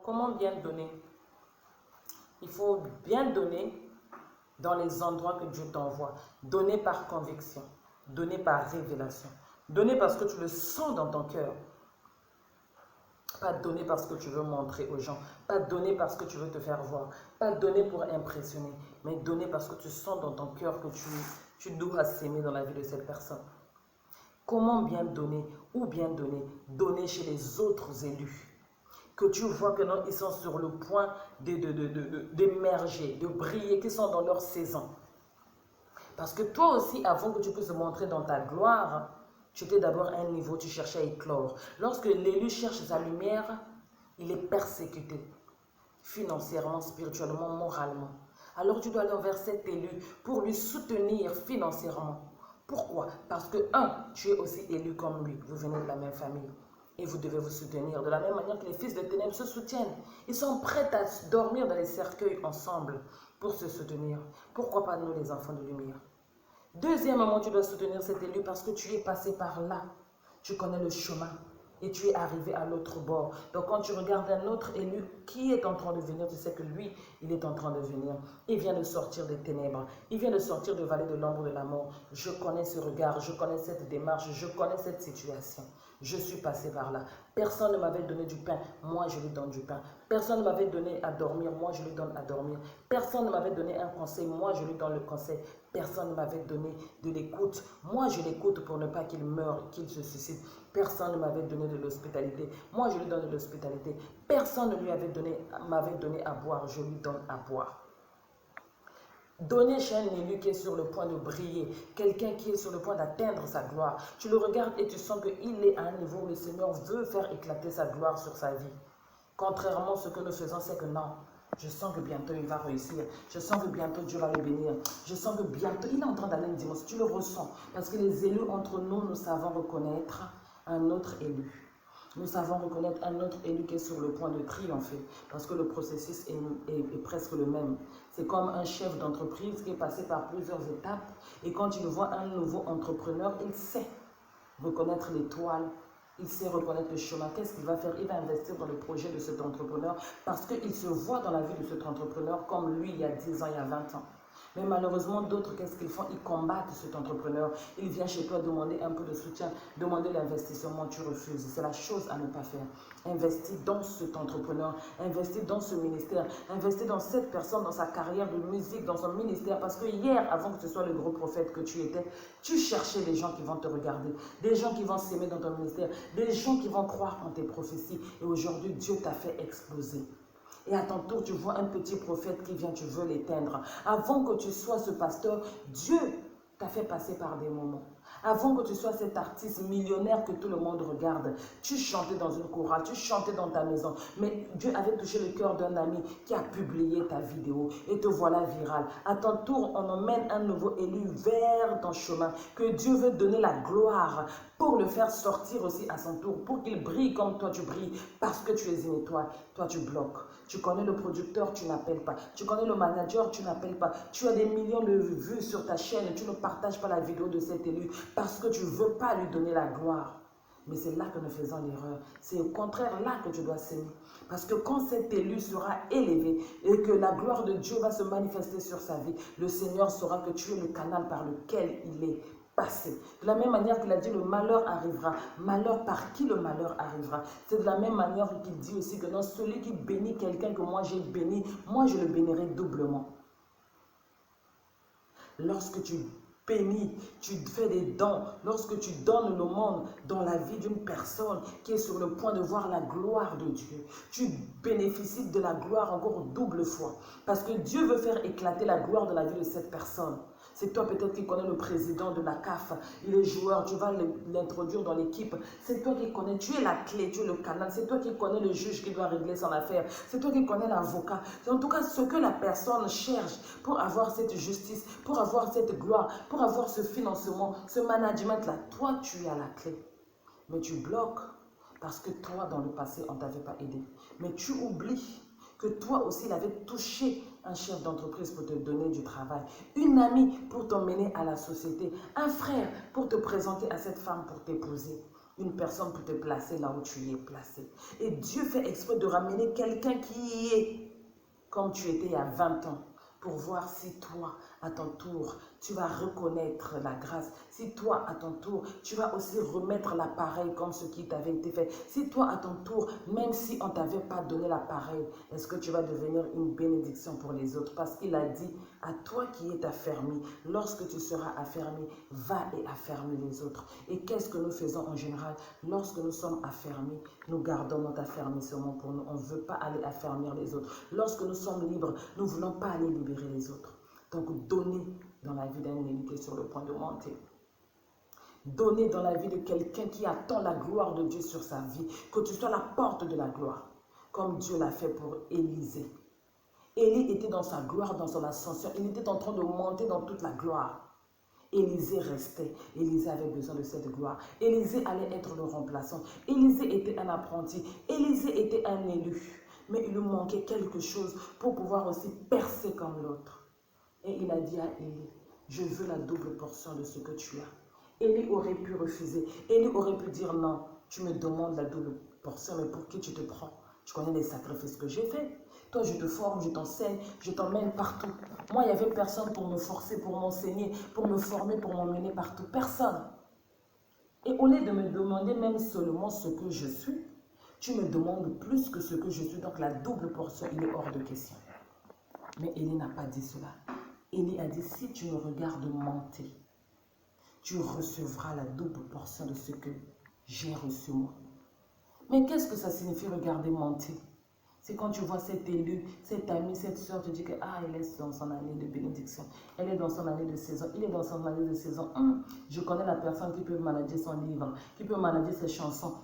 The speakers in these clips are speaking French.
Comment bien donner? Il faut bien donner dans les endroits que Dieu t'envoie. Donner par conviction, donner par révélation. Donner parce que tu le sens dans ton cœur. Pas donner parce que tu veux montrer aux gens. Pas donner parce que tu veux te faire voir. Pas donner pour impressionner. Mais donner parce que tu sens dans ton cœur que tu dois s'aimer dans la vie de cette personne. Comment bien donner? Ou bien donner? Donner chez les autres élus. Que tu vois que non, ils sont sur le point d'émerger, de briller, qu'ils sont dans leur saison. Parce que toi aussi, avant que tu puisses montrer dans ta gloire, tu étais d'abord à un niveau, tu cherchais à éclore. Lorsque l'élu cherche sa lumière, il est persécuté, financièrement, spirituellement, moralement. Alors tu dois aller vers cet élu pour lui soutenir financièrement. Pourquoi? Parce que, tu es aussi élu comme lui, vous venez de la même famille. Et vous devez vous soutenir de la même manière que les fils de ténèbres se soutiennent. Ils sont prêts à dormir dans les cercueils ensemble pour se soutenir. Pourquoi pas nous, les enfants de lumière? Deuxièmement, tu dois soutenir cet élu parce que tu es passé par là. Tu connais le chemin et tu es arrivé à l'autre bord. Donc quand tu regardes un autre élu qui est en train de venir, tu sais que lui, il est en train de venir. Il vient de sortir des ténèbres. Il vient de sortir de vallée de l'ombre de la mort. Je connais ce regard, je connais cette démarche, je connais cette situation. Je suis passé par là. Personne ne m'avait donné du pain, moi je lui donne du pain. Personne ne m'avait donné à dormir, moi je lui donne à dormir. Personne ne m'avait donné un conseil, moi je lui donne le conseil. Personne ne m'avait donné de l'écoute, moi je l'écoute pour ne pas qu'il meure, qu'il se suicide. Personne ne m'avait donné de l'hospitalité, moi je lui donne de l'hospitalité. Personne ne lui m'avait donné à boire, je lui donne à boire. Donner chez un élu qui est sur le point de briller, quelqu'un qui est sur le point d'atteindre sa gloire. Tu le regardes et tu sens qu'il est à un niveau où le Seigneur veut faire éclater sa gloire sur sa vie. Contrairement à ce que nous faisons, c'est que non, je sens que bientôt il va réussir. Je sens que bientôt Dieu va le bénir. Je sens que bientôt il est en train d'aller une dimension. Tu le ressens. Parce que les élus entre nous, nous savons reconnaître un autre élu. Nous savons reconnaître un autre élu qui est sur le point de triompher parce que le processus est presque le même. C'est comme un chef d'entreprise qui est passé par plusieurs étapes et quand il voit un nouveau entrepreneur, il sait reconnaître l'étoile, il sait reconnaître le chemin. Qu'est-ce qu'il va faire? Il va investir dans le projet de cet entrepreneur parce qu'il se voit dans la vie de cet entrepreneur comme lui il y a 10 ans, il y a 20 ans. Mais malheureusement, d'autres, qu'est-ce qu'ils font? Ils combattent cet entrepreneur. Il vient chez toi demander un peu de soutien, demander l'investissement, tu refuses. C'est la chose à ne pas faire. Investis dans cet entrepreneur, investis dans ce ministère, investis dans cette personne, dans sa carrière de musique, dans son ministère. Parce que hier, avant que ce soit le gros prophète que tu étais, tu cherchais des gens qui vont te regarder, des gens qui vont s'aimer dans ton ministère, des gens qui vont croire en tes prophéties. Et aujourd'hui, Dieu t'a fait exploser. Et à ton tour, tu vois un petit prophète qui vient, tu veux l'éteindre. Avant que tu sois ce pasteur, Dieu t'a fait passer par des moments. Avant que tu sois cet artiste millionnaire que tout le monde regarde, tu chantais dans une chorale, tu chantais dans ta maison. Mais Dieu avait touché le cœur d'un ami qui a publié ta vidéo et te voilà viral. À ton tour, on emmène un nouveau élu vers ton chemin. Que Dieu veut donner la gloire pour le faire sortir aussi à son tour, pour qu'il brille comme toi tu brilles, parce que tu es une étoile. Toi, tu bloques. Tu connais le producteur, tu n'appelles pas. Tu connais le manager, tu n'appelles pas. Tu as des millions de vues sur ta chaîne et tu ne partages pas la vidéo de cet élu parce que tu ne veux pas lui donner la gloire. Mais c'est là que nous faisons l'erreur. C'est au contraire là que tu dois s'aimer. Parce que quand cet élu sera élevé et que la gloire de Dieu va se manifester sur sa vie, le Seigneur saura que tu es le canal par lequel il est passé. De la même manière qu'il a dit le malheur arrivera. Malheur par qui le malheur arrivera? C'est de la même manière qu'il dit aussi que non, celui qui bénit quelqu'un que moi j'ai béni, moi je le bénirai doublement. Lorsque tu bénis, tu fais des dons, lorsque tu donnes le monde dans la vie d'une personne qui est sur le point de voir la gloire de Dieu, tu bénéficies de la gloire encore double fois. Parce que Dieu veut faire éclater la gloire de la vie de cette personne. C'est toi peut-être qui connais le président de la CAF, il est joueur, tu vas l'introduire dans l'équipe. C'est toi qui connais, tu es la clé, tu es le canal. C'est toi qui connais le juge qui doit régler son affaire. C'est toi qui connais l'avocat. C'est en tout cas ce que la personne cherche pour avoir cette justice, pour avoir cette gloire, pour avoir ce financement, ce management-là. Toi, tu es à la clé. Mais tu bloques parce que toi, dans le passé, on ne t'avait pas aidé. Mais tu oublies que toi aussi, il avait touché un chef d'entreprise pour te donner du travail, une amie pour t'emmener à la société, un frère pour te présenter à cette femme pour t'épouser. une personne pour te placer là où tu es placé. Et Dieu fait exprès de ramener quelqu'un qui est comme tu étais il y a 20 ans, pour voir si toi, à ton tour, tu vas reconnaître la grâce. Si toi, à ton tour, tu vas aussi remettre l'appareil comme ce qui t'avait été fait. Si toi, à ton tour, même si on ne t'avait pas donné l'appareil, est-ce que tu vas devenir une bénédiction pour les autres? Parce qu'il a dit, à toi qui es affermi, lorsque tu seras affermi, va et affermis les autres. Et qu'est-ce que nous faisons en général? Lorsque nous sommes affermis, nous gardons notre affermissement pour nous. On ne veut pas aller affermir les autres. Lorsque nous sommes libres, nous ne voulons pas aller libérer les autres. Donc, donner dans la vie d'un élu qui est sur le point de monter. Donner dans la vie de quelqu'un qui attend la gloire de Dieu sur sa vie. Que tu sois la porte de la gloire, comme Dieu l'a fait pour Élisée. Élie était dans sa gloire, dans son ascension. Il était en train de monter dans toute la gloire. Élisée restait. Élisée avait besoin de cette gloire. Élisée allait être le remplaçant. Élisée était un apprenti. Élisée était un élu. Mais il lui manquait quelque chose pour pouvoir aussi percer comme l'autre. Et il a dit à Élie, je veux la double portion de ce que tu as. Élie aurait pu refuser. Élie aurait pu dire non, tu me demandes la double portion, mais pour qui tu te prends? Tu connais les sacrifices que j'ai faits. Toi, je te forme, je t'enseigne, je t'emmène partout. Moi, il n'y avait personne pour me forcer, pour m'enseigner, pour me former, pour m'emmener partout. Personne. Et au lieu de me demander même seulement ce que je suis, tu me demandes plus que ce que je suis. Donc, la double portion, il est hors de question. Mais Élie n'a pas dit cela. Élie a dit, si tu me regardes monter, tu recevras la double portion de ce que j'ai reçu moi. Mais qu'est-ce que ça signifie regarder monter? C'est quand tu vois cet élu, cette amie, cette soeur, tu dis que elle est dans son année de bénédiction. Elle est dans son année de saison. Il est dans son année de saison. Je connais la personne qui peut manager son livre, qui peut manager ses chansons.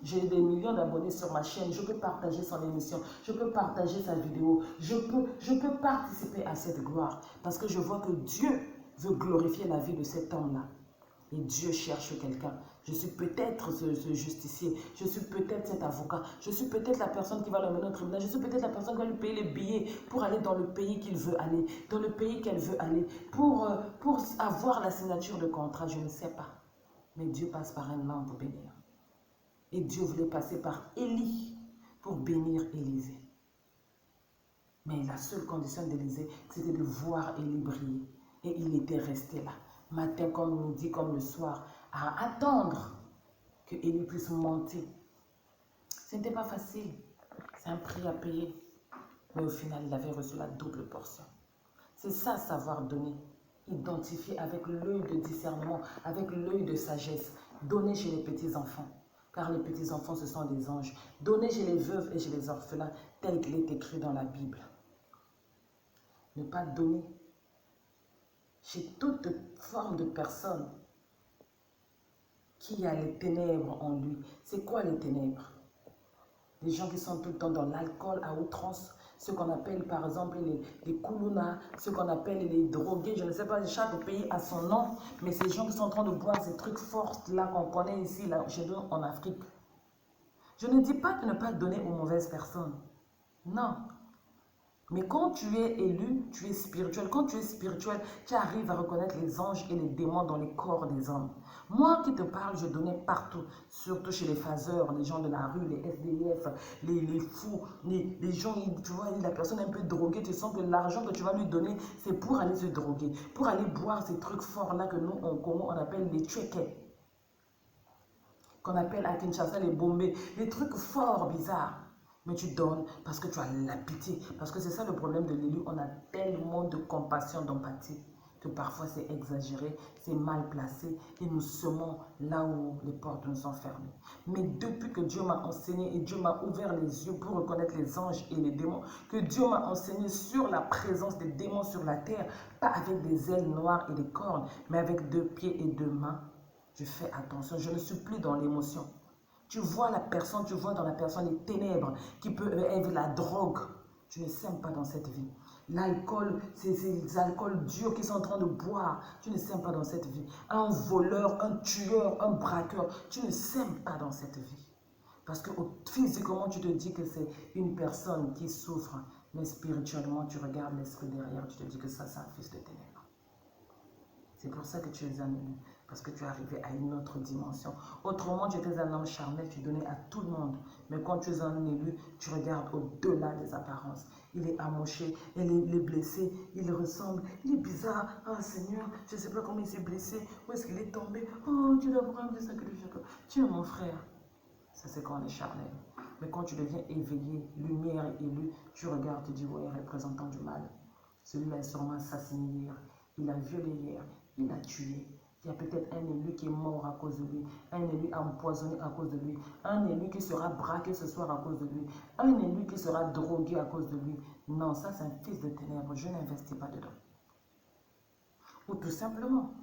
J'ai des millions d'abonnés sur ma chaîne. Je peux partager son émission. Je peux partager sa vidéo. Je peux participer à cette gloire. Parce que je vois que Dieu veut glorifier la vie de cet homme-là. Et Dieu cherche quelqu'un. Je suis peut-être ce justicier. Je suis peut-être cet avocat. Je suis peut-être la personne qui va l'emmener au tribunal. Je suis peut-être la personne qui va lui payer les billets pour aller dans le pays qu'il veut aller, dans le pays qu'elle veut aller, pour avoir la signature de contrat. Je ne sais pas. Mais Dieu passe par un homme pour bénir. Et Dieu voulait passer par Élie pour bénir Élisée. Mais la seule condition d'Élisée, c'était de voir Élie briller. Et il était resté là, matin comme midi comme le soir, à attendre que Élie puisse monter. Ce n'était pas facile. C'est un prix à payer. Mais au final, il avait reçu la double portion. C'est ça, savoir donner. Identifier avec l'œil de discernement, avec l'œil de sagesse. Donner chez les petits-enfants. Car les petits-enfants, ce sont des anges. Donner chez les veuves et chez les orphelins, tel qu'il est écrit dans la Bible. Ne pas donner chez toute forme de personne qui a les ténèbres en lui. C'est quoi les ténèbres? Les gens qui sont tout le temps dans l'alcool à outrance, ce qu'on appelle par exemple les koulouna, ce qu'on appelle les drogués, je ne sais pas, chaque pays a son nom, mais ces gens qui sont en train de boire ces trucs forts là qu'on connaît ici, là, chez nous en Afrique. Je ne dis pas de ne pas donner aux mauvaises personnes. Non. Mais quand tu es élu, tu es spirituel. Quand tu es spirituel, tu arrives à reconnaître les anges et les démons dans les corps des hommes. Moi qui te parle, je donnais partout, surtout chez les phaseurs, les gens de la rue, les SDF, les fous, les gens, tu vois, la personne un peu droguée, tu sens que l'argent que tu vas lui donner, c'est pour aller se droguer, pour aller boire ces trucs forts-là que nous, on appelle les tchèques, qu'on appelle à Kinshasa les bombés, les trucs forts, bizarres. Mais tu donnes parce que tu as la pitié. Parce que c'est ça le problème de l'élu. On a tellement de compassion, d'empathie, que parfois c'est exagéré, c'est mal placé. Et nous semons là où les portes nous sont fermées. Mais depuis que Dieu m'a enseigné et Dieu m'a ouvert les yeux pour reconnaître les anges et les démons, que Dieu m'a enseigné sur la présence des démons sur la terre, pas avec des ailes noires et des cornes, mais avec 2 pieds et 2 mains, je fais attention. Je ne suis plus dans l'émotion. Tu vois la personne, tu vois dans la personne les ténèbres qui peut être la drogue. Tu ne sèmes pas dans cette vie. L'alcool, c'est les alcools durs qui sont en train de boire. Tu ne sèmes pas dans cette vie. Un voleur, un tueur, un braqueur, tu ne sèmes pas dans cette vie. Parce que physiquement, tu te dis que c'est une personne qui souffre. Mais spirituellement, tu regardes l'esprit derrière, tu te dis que ça, c'est un fils de ténèbres. C'est pour ça que tu es un élu. Parce que tu es arrivé à une autre dimension. Autrement, tu étais un homme charnel, tu donnais à tout le monde. Mais quand tu es un élu, tu regardes au-delà des apparences. Il est amoché, il est blessé, il ressemble, il est bizarre. Ah Seigneur, je ne sais pas comment il s'est blessé, où est-ce qu'il est tombé. Oh, tu dois prendre des sacrifices. Tu es mon frère. Ça, c'est quand on est charnel. Mais quand tu deviens éveillé, lumière et élu, tu regardes, tu dis, ouais, représentant du mal. Celui-là est sûrement assassiné hier. Il a violé hier. Il a tué. Il y a peut-être un élu qui est mort à cause de lui. Un élu empoisonné à cause de lui. Un élu qui sera braqué ce soir à cause de lui. Un élu qui sera drogué à cause de lui. Non, ça c'est un fils de ténèbres. Je n'investis pas dedans. Ou tout simplement,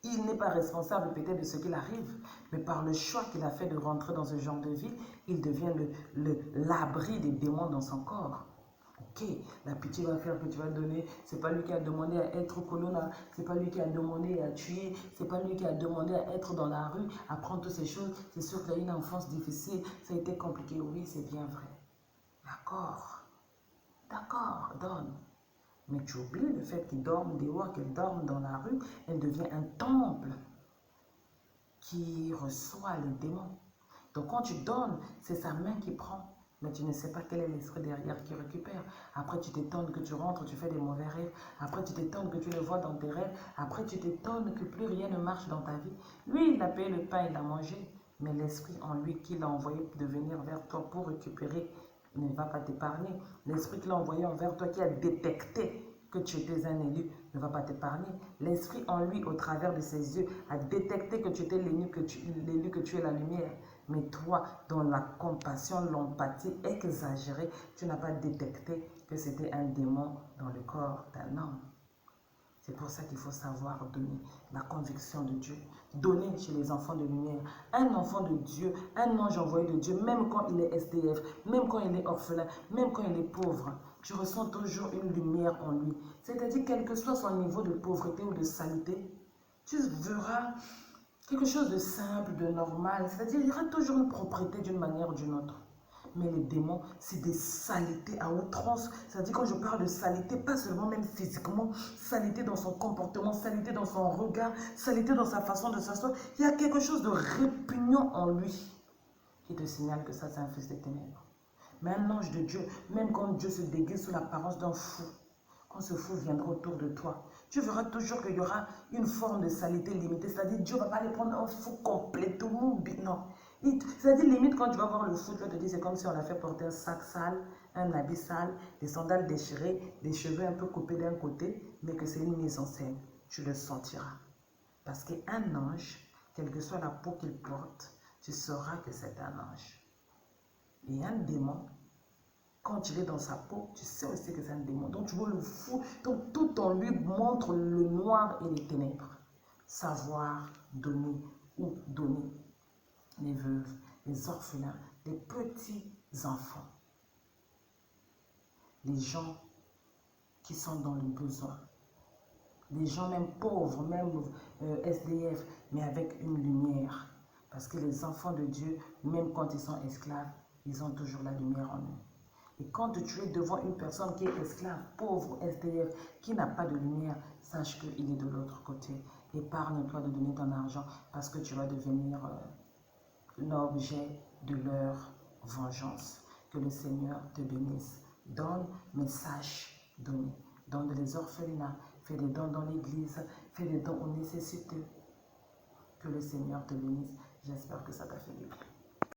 il n'est pas responsable peut-être de ce qu'il arrive, mais par le choix qu'il a fait de rentrer dans ce genre de vie, il devient l'abri des démons dans son corps. Ok, la pitié va faire que tu vas donner. C'est pas lui qui a demandé à être colonna, c'est pas lui qui a demandé à tuer, c'est pas lui qui a demandé à être dans la rue, à prendre toutes ces choses. C'est sûr qu'il a eu une enfance difficile, ça a été compliqué. Oui, c'est bien vrai. D'accord, d'accord, donne. Mais tu oublies le fait qu'il dorme dehors, qu'elle dorme dans la rue, elle devient un temple qui reçoit les démons. Donc quand tu donnes, c'est sa main qui prend. Mais tu ne sais pas quel est l'esprit derrière qui récupère. Après, tu t'étonnes que tu rentres, tu fais des mauvais rêves. Après, tu t'étonnes que tu le vois dans tes rêves. Après, tu t'étonnes que plus rien ne marche dans ta vie. Lui, il a payé le pain, il a mangé. Mais l'esprit en lui qu'il a envoyé de venir vers toi pour récupérer ne va pas t'épargner. L'esprit qu'il a envoyé envers toi, qui a détecté que tu étais un élu, ne va pas t'épargner. L'esprit en lui, au travers de ses yeux, a détecté que tu étais l'élu, que tu es la lumière. Mais toi, dans la compassion, l'empathie exagérée, tu n'as pas détecté que c'était un démon dans le corps d'un homme. C'est pour ça qu'il faut savoir donner la conviction de Dieu. Donner chez les enfants de lumière. Un enfant de Dieu, un ange envoyé de Dieu, même quand il est SDF, même quand il est orphelin, même quand il est pauvre, tu ressens toujours une lumière en lui. C'est-à-dire, quel que soit son niveau de pauvreté ou de saleté, tu verras quelque chose de simple, de normal. C'est-à-dire, il y aura toujours une propriété d'une manière ou d'une autre. Mais les démons, c'est des saletés à outrance. C'est-à-dire, quand je parle de saleté, pas seulement même physiquement, saleté dans son comportement, saleté dans son regard, saleté dans sa façon de s'asseoir. Il y a quelque chose de répugnant en lui qui te signale que ça, c'est un fils des ténèbres. Mais un ange de Dieu, même quand Dieu se déguise sous l'apparence d'un fou, quand ce fou viendra autour de toi, tu verras toujours qu'il y aura une forme de saleté limitée. C'est-à-dire, Dieu ne va pas aller prendre un fou complètement. Non. C'est-à-dire, limite, quand tu vas voir le fou, tu vas te dire, c'est comme si on l'a fait porter un sac sale, un habit sale, des sandales déchirées, des cheveux un peu coupés d'un côté, mais que c'est une mise en scène. Tu le sentiras. Parce qu'un ange, quelle que soit la peau qu'il porte, tu sauras que c'est un ange. Et un démon, quand il est dans sa peau, tu sais aussi que c'est un démon. Donc tu vois le fou, donc tout en lui montre le noir et les ténèbres. Savoir donner ou donner. Les veuves, les orphelins, les petits enfants. Les gens qui sont dans le besoin. Les gens même pauvres, même SDF, mais avec une lumière. Parce que les enfants de Dieu, même quand ils sont esclaves, ils ont toujours la lumière en eux. Et quand tu es devant une personne qui est esclave, pauvre, SDF, qui n'a pas de lumière, sache qu'il est de l'autre côté. Épargne-toi de donner ton argent parce que tu vas devenir l'objet de leur vengeance. Que le Seigneur te bénisse. Donne, mais sache donner. Donne les orphelinats, fais des dons dans l'église, fais des dons aux nécessiteux. Que le Seigneur te bénisse. J'espère que ça t'a fait du bien.